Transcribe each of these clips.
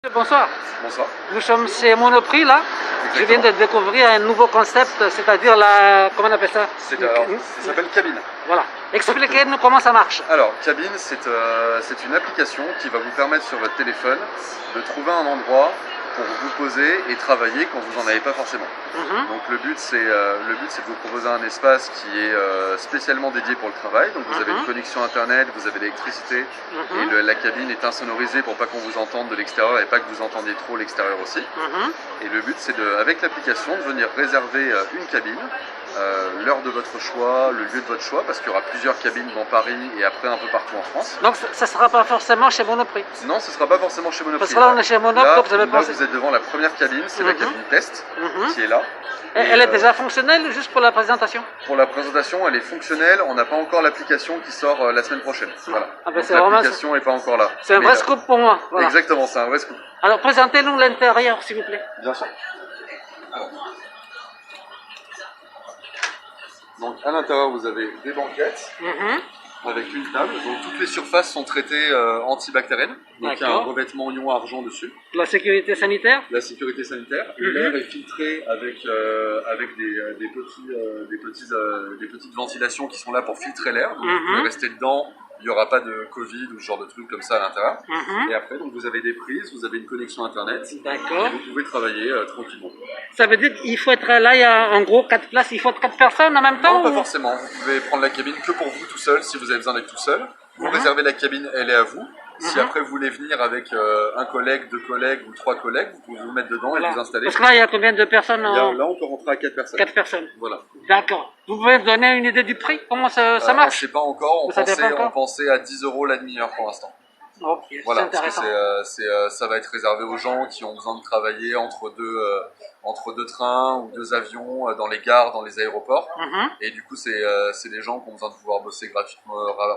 Bonsoir, Bonsoir. nous sommes chez Monoprix là. Je viens de découvrir un nouveau concept, c'est-à-dire la... comment on appelle ça? Ça s'appelle Cabine. Voilà. Expliquez-nous comment ça marche. Alors, Cabine, c'est une application qui va vous permettre sur votre téléphone de trouver un endroit pour vous poser et travailler quand vous n'en avez pas forcément. Donc le but c'est de vous proposer un espace qui est spécialement dédié pour le travail. Donc vous avez une connexion internet, vous avez l'électricité et la cabine est insonorisée pour pas qu'on vous entende de l'extérieur et pas que vous entendiez trop l'extérieur aussi. Et le but c'est avec l'application de venir réserver une cabine, l'heure de votre choix, le lieu de votre choix, parce qu'il y aura plusieurs cabines dans Paris et après un peu partout en France. Donc ça ne sera pas forcément chez Monoprix. Non, ce ne sera pas forcément chez Monoprix. Parce que là on est chez Monoprix, donc vous avez pensé... Vous êtes devant la première cabine, c'est la cabine test qui est là. Et elle est déjà fonctionnelle juste pour la présentation? Pour la présentation, elle est fonctionnelle. On n'a pas encore l'application qui sort la semaine prochaine. Voilà. Ah ben l'application n'est pas encore là. C'est un vrai scoop pour moi. Voilà. Exactement, c'est un vrai scoop. Alors présentez-nous l'intérieur s'il vous plaît. Bien sûr. Alors. Donc à l'intérieur vous avez des banquettes avec une table. Donc toutes les surfaces sont traitées antibactériennes. Donc il y a un revêtement ion argent dessus. La sécurité sanitaire? La sécurité sanitaire. L'air est filtré avec des petites ventilations qui sont là pour filtrer l'air. Donc vous pouvez rester dedans. Il n'y aura pas de Covid ou ce genre de trucs comme ça à l'intérieur. Et après, donc, vous avez des prises, vous avez une connexion Internet. D'accord. Et vous pouvez travailler tranquillement. Ça veut dire qu'il faut être là, il y a en gros 4 places, il faut 4 personnes en même temps? Non, pas forcément. Vous pouvez prendre la cabine que pour vous tout seul, si vous avez besoin d'être tout seul. Vous réservez la cabine, elle est à vous. Si après vous voulez venir avec un collègue, 2 collègues ou 3 collègues, vous pouvez vous mettre dedans et vous installer. Parce que là, il y a combien de personnes Là, on peut rentrer à 4 personnes. 4 personnes. Voilà. D'accord. Vous pouvez me donner une idée du prix? Comment ça marche? On ne sait pas encore. On pensait pensait à 10 € la demi-heure pour l'instant. Ok, voilà, c'est intéressant. Parce que ça va être réservé aux gens qui ont besoin de travailler entre deux trains ou 2 avions dans les gares, dans les aéroports. Et du coup, c'est des gens qui ont besoin de pouvoir bosser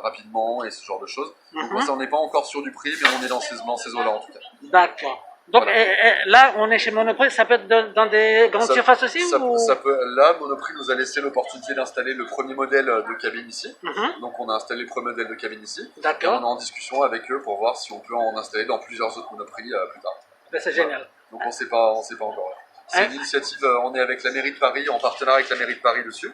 rapidement et ce genre de choses. Donc on n'est pas encore sûr du prix, mais on est dans ces eaux-là en tout cas. D'accord. Donc là, on est chez Monoprix, ça peut être dans des grandes surfaces aussi Là, Monoprix nous a laissé l'opportunité d'installer le premier modèle de cabine ici. Donc on a installé le premier modèle de cabine ici. D'accord. Et on est en discussion avec eux pour voir si on peut en installer dans plusieurs autres Monoprix plus tard. Ben, c'est génial. Donc on ne sait pas encore. C'est une initiative, on est avec la mairie de Paris, en partenariat avec la mairie de Paris dessus.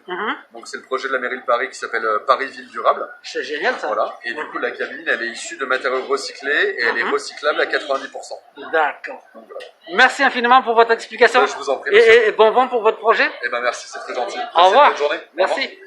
Donc c'est le projet de la mairie de Paris qui s'appelle Paris Ville Durable. C'est génial ça. Voilà. Et du coup la cabine, elle est issue de matériaux recyclés et elle est recyclable à 90%. D'accord. Voilà. Merci infiniment pour votre explication. Je vous en prie. Et bon vent pour votre projet. Eh ben merci, c'est très gentil. Au revoir. Bonne journée. Merci.